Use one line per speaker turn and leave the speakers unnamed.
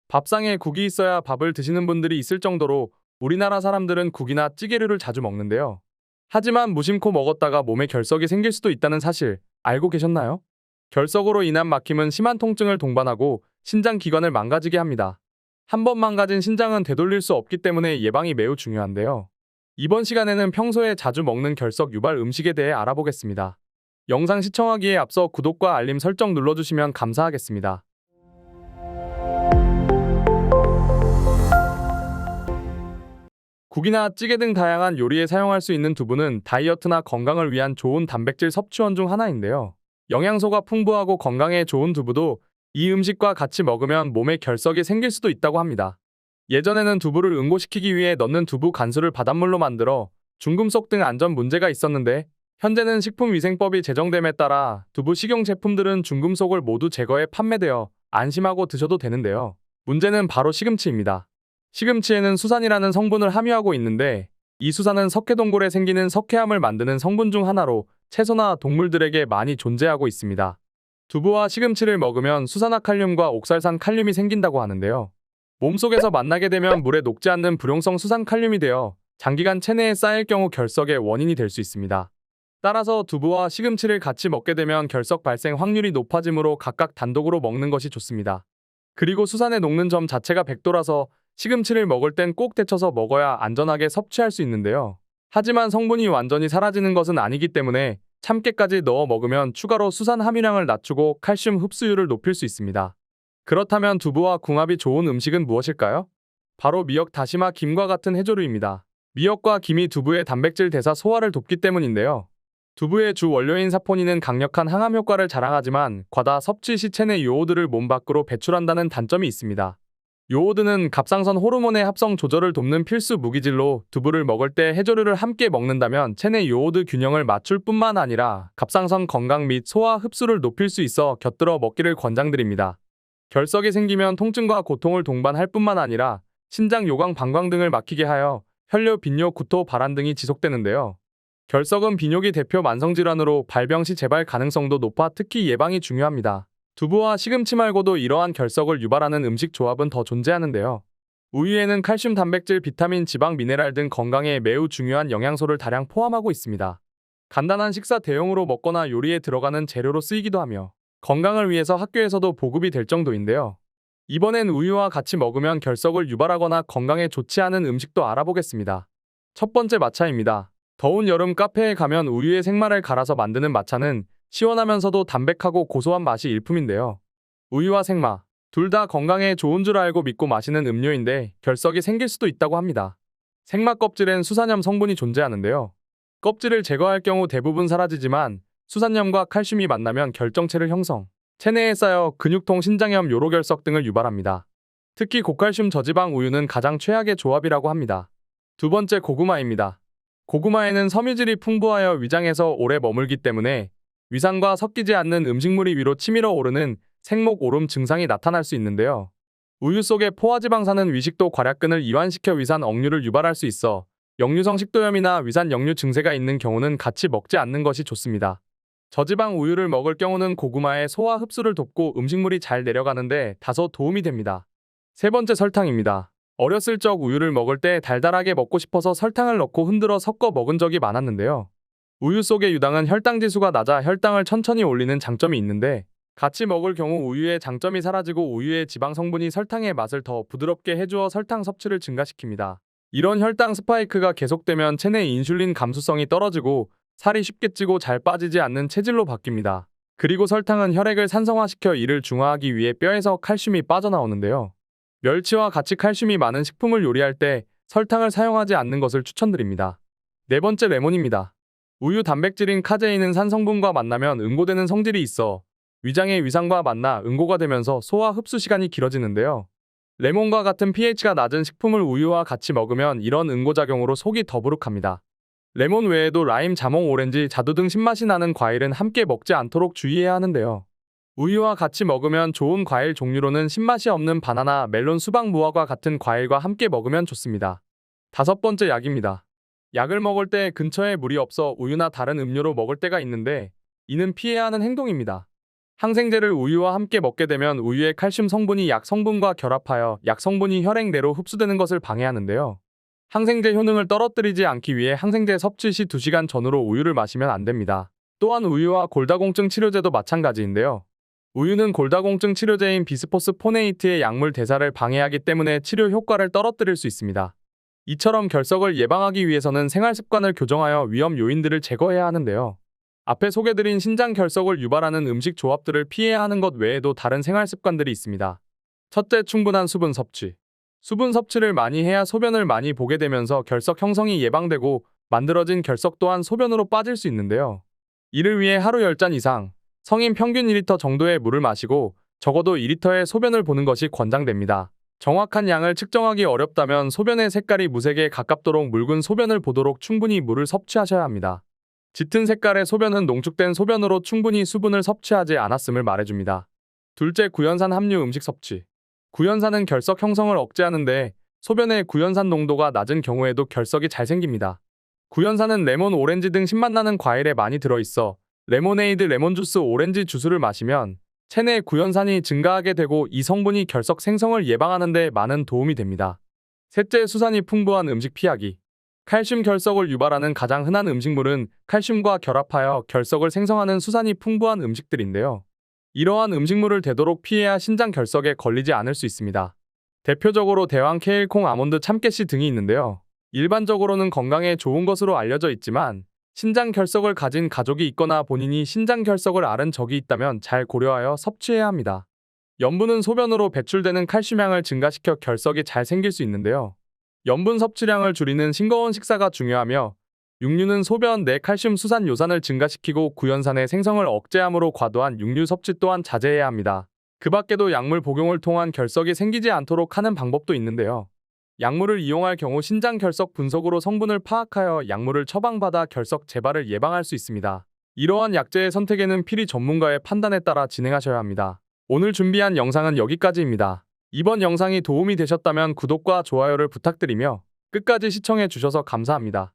밥상에 국이 있어야 밥을 드시는 분들이 있을 정도로 우리나라 사람들은 국이나 찌개류를 자주 먹는데요. 하지만 무심코 먹었다가 몸에 결석이 생길 수도 있다는 사실 알고 계셨나요? 결석으로 인한 막힘은 심한 통증을 동반하고 신장 기관을 망가지게 합니다. 한 번 망가진 신장은 되돌릴 수 없기 때문에 예방이 매우 중요한데요. 이번 시간에는 평소에 자주 먹는 결석 유발 음식에 대해 알아보겠습니다. 영상 시청하기에 앞서 구독과 알림 설정 눌러주시면 감사하겠습니다. 국이나 찌개 등 다양한 요리에 사용할 수 있는 두부는 다이어트나 건강을 위한 좋은 단백질 섭취원 중 하나인데요. 영양소가 풍부하고 건강에 좋은 두부도 이 음식과 같이 먹으면 몸에 결석이 생길 수도 있다고 합니다. 예전에는 두부를 응고시키기 위해 넣는 두부 간수를 바닷물로 만들어 중금속 등 안전 문제가 있었는데, 현재는 식품위생법이 제정됨에 따라 두부 식용 제품들은 중금속을 모두 제거해 판매되어 안심하고 드셔도 되는데요. 문제는 바로 시금치입니다. 시금치에는 수산이라는 성분을 함유하고 있는데, 이 수산은 석회동굴에 생기는 석회암을 만드는 성분 중 하나로 채소나 동물들에게 많이 존재하고 있습니다. 두부와 시금치를 먹으면 수산화칼륨과 옥살산 칼륨이 생긴다고 하는데요. 몸속에서 만나게 되면 물에 녹지 않는 불용성 수산칼륨이 되어 장기간 체내에 쌓일 경우 결석의 원인이 될 수 있습니다. 따라서 두부와 시금치를 같이 먹게 되면 결석 발생 확률이 높아지므로 각각 단독으로 먹는 것이 좋습니다. 그리고 수산에 녹는 점 자체가 100도라서 시금치를 먹을 땐 꼭 데쳐서 먹어야 안전하게 섭취할 수 있는데요. 하지만 성분이 완전히 사라지는 것은 아니기 때문에 참깨까지 넣어 먹으면 추가로 수산 함유량을 낮추고 칼슘 흡수율을 높일 수 있습니다. 그렇다면 두부와 궁합이 좋은 음식은 무엇일까요? 바로 미역, 다시마, 김과 같은 해조류입니다. 미역과 김이 두부의 단백질 대사 소화를 돕기 때문인데요. 두부의 주 원료인 사포닌은 강력한 항암 효과를 자랑하지만 과다 섭취 시 체내 요오드를 몸 밖으로 배출한다는 단점이 있습니다. 요오드는 갑상선 호르몬의 합성 조절을 돕는 필수 무기질로 두부를 먹을 때 해조류를 함께 먹는다면 체내 요오드 균형을 맞출 뿐만 아니라 갑상선 건강 및 소화 흡수를 높일 수 있어 곁들여 먹기를 권장드립니다. 결석이 생기면 통증과 고통을 동반할 뿐만 아니라 신장 요강 방광 등을 막히게 하여 혈뇨, 빈뇨, 구토, 발한 등이 지속되는데요. 결석은 비뇨기 대표 만성질환으로 발병 시 재발 가능성도 높아 특히 예방이 중요합니다. 두부와 시금치 말고도 이러한 결석을 유발하는 음식 조합은 더 존재하는데요. 우유에는 칼슘, 단백질, 비타민, 지방, 미네랄 등 건강에 매우 중요한 영양소를 다량 포함하고 있습니다. 간단한 식사 대용으로 먹거나 요리에 들어가는 재료로 쓰이기도 하며 건강을 위해서 학교에서도 보급이 될 정도인데요. 이번엔 우유와 같이 먹으면 결석을 유발하거나 건강에 좋지 않은 음식도 알아보겠습니다. 첫 번째, 마차입니다. 더운 여름 카페에 가면 우유에 생마를 갈아서 만드는 마차는 시원하면서도 담백하고 고소한 맛이 일품인데요. 우유와 생마, 둘 다 건강에 좋은 줄 알고 믿고 마시는 음료인데 결석이 생길 수도 있다고 합니다. 생마 껍질엔 수산염 성분이 존재하는데요. 껍질을 제거할 경우 대부분 사라지지만 수산염과 칼슘이 만나면 결정체를 형성, 체내에 쌓여 근육통, 신장염, 요로결석 등을 유발합니다. 특히 고칼슘 저지방 우유는 가장 최악의 조합이라고 합니다. 두 번째, 고구마입니다. 고구마에는 섬유질이 풍부하여 위장에서 오래 머물기 때문에 위산과 섞이지 않는 음식물이 위로 치밀어 오르는 생목 오름 증상이 나타날 수 있는데요. 우유 속의 포화지방산은 위식도 괄약근을 이완시켜 위산 억류를 유발할 수 있어 역류성 식도염이나 위산 역류 증세가 있는 경우는 같이 먹지 않는 것이 좋습니다. 저지방 우유를 먹을 경우는 고구마의 소화 흡수를 돕고 음식물이 잘 내려가는데 다소 도움이 됩니다. 세 번째, 설탕입니다. 어렸을 적 우유를 먹을 때 달달하게 먹고 싶어서 설탕을 넣고 흔들어 섞어 먹은 적이 많았는데요. 우유 속의 유당은 혈당 지수가 낮아 혈당을 천천히 올리는 장점이 있는데, 같이 먹을 경우 우유의 장점이 사라지고 우유의 지방 성분이 설탕의 맛을 더 부드럽게 해주어 설탕 섭취를 증가시킵니다. 이런 혈당 스파이크가 계속되면 체내 인슐린 감수성이 떨어지고 살이 쉽게 찌고 잘 빠지지 않는 체질로 바뀝니다. 그리고 설탕은 혈액을 산성화시켜 이를 중화하기 위해 뼈에서 칼슘이 빠져나오는데요. 멸치와 같이 칼슘이 많은 식품을 요리할 때 설탕을 사용하지 않는 것을 추천드립니다. 네 번째, 레몬입니다. 우유 단백질인 카제인은 산 성분과 만나면 응고되는 성질이 있어 위장의 위산과 만나 응고가 되면서 소화 흡수 시간이 길어지는데요. 레몬과 같은 pH가 낮은 식품을 우유와 같이 먹으면 이런 응고작용으로 속이 더부룩합니다. 레몬 외에도 라임, 자몽, 오렌지, 자두 등 신맛이 나는 과일은 함께 먹지 않도록 주의해야 하는데요. 우유와 같이 먹으면 좋은 과일 종류로는 신맛이 없는 바나나, 멜론, 수박, 무화과 같은 과일과 함께 먹으면 좋습니다. 다섯 번째, 약입니다. 약을 먹을 때 근처에 물이 없어 우유나 다른 음료로 먹을 때가 있는데 이는 피해야 하는 행동입니다. 항생제를 우유와 함께 먹게 되면 우유의 칼슘 성분이 약 성분과 결합하여 약 성분이 혈액 내로 흡수되는 것을 방해하는데요. 항생제 효능을 떨어뜨리지 않기 위해 항생제 섭취 시 2시간 전후로 우유를 마시면 안 됩니다. 또한 우유와 골다공증 치료제도 마찬가지인데요. 우유는 골다공증 치료제인 비스포스포네이트의 약물 대사를 방해하기 때문에 치료 효과를 떨어뜨릴 수 있습니다. 이처럼 결석을 예방하기 위해서는 생활 습관을 교정하여 위험 요인들을 제거해야 하는데요. 앞에 소개드린 신장 결석을 유발하는 음식 조합들을 피해야 하는 것 외에도 다른 생활 습관들이 있습니다. 첫째, 충분한 수분 섭취. 수분 섭취를 많이 해야 소변을 많이 보게 되면서 결석 형성이 예방되고 만들어진 결석 또한 소변으로 빠질 수 있는데요. 이를 위해 하루 10잔 이상, 성인 평균 2리터 정도의 물을 마시고 적어도 2리터의 소변을 보는 것이 권장됩니다. 정확한 양을 측정하기 어렵다면 소변의 색깔이 무색에 가깝도록 묽은 소변을 보도록 충분히 물을 섭취하셔야 합니다. 짙은 색깔의 소변은 농축된 소변으로 충분히 수분을 섭취하지 않았음을 말해줍니다. 둘째, 구연산 함유 음식 섭취. 구연산은 결석 형성을 억제하는데 소변의 구연산 농도가 낮은 경우에도 결석이 잘 생깁니다. 구연산은 레몬, 오렌지 등 신맛나는 과일에 많이 들어있어 레모네이드, 레몬주스, 오렌지 주스를 마시면 체내 구연산이 증가하게 되고 이 성분이 결석 생성을 예방하는 데 많은 도움이 됩니다. 셋째, 수산이 풍부한 음식 피하기. 칼슘 결석을 유발하는 가장 흔한 음식물은 칼슘과 결합하여 결석을 생성하는 수산이 풍부한 음식들인데요. 이러한 음식물을 되도록 피해야 신장 결석에 걸리지 않을 수 있습니다. 대표적으로 대왕, 케일, 콩, 아몬드, 참깨씨 등이 있는데요. 일반적으로는 건강에 좋은 것으로 알려져 있지만 신장 결석을 가진 가족이 있거나 본인이 신장 결석을 앓은 적이 있다면 잘 고려하여 섭취해야 합니다. 염분은 소변으로 배출되는 칼슘량을 증가시켜 결석이 잘 생길 수 있는데요. 염분 섭취량을 줄이는 싱거운 식사가 중요하며 육류는 소변 내 칼슘 수산 요산을 증가시키고 구연산의 생성을 억제하므로 과도한 육류 섭취 또한 자제해야 합니다. 그 밖에도 약물 복용을 통한 결석이 생기지 않도록 하는 방법도 있는데요. 약물을 이용할 경우 신장 결석 분석으로 성분을 파악하여 약물을 처방받아 결석 재발을 예방할 수 있습니다. 이러한 약제의 선택에는 필히 전문가의 판단에 따라 진행하셔야 합니다. 오늘 준비한 영상은 여기까지입니다. 이번 영상이 도움이 되셨다면 구독과 좋아요를 부탁드리며 끝까지 시청해 주셔서 감사합니다.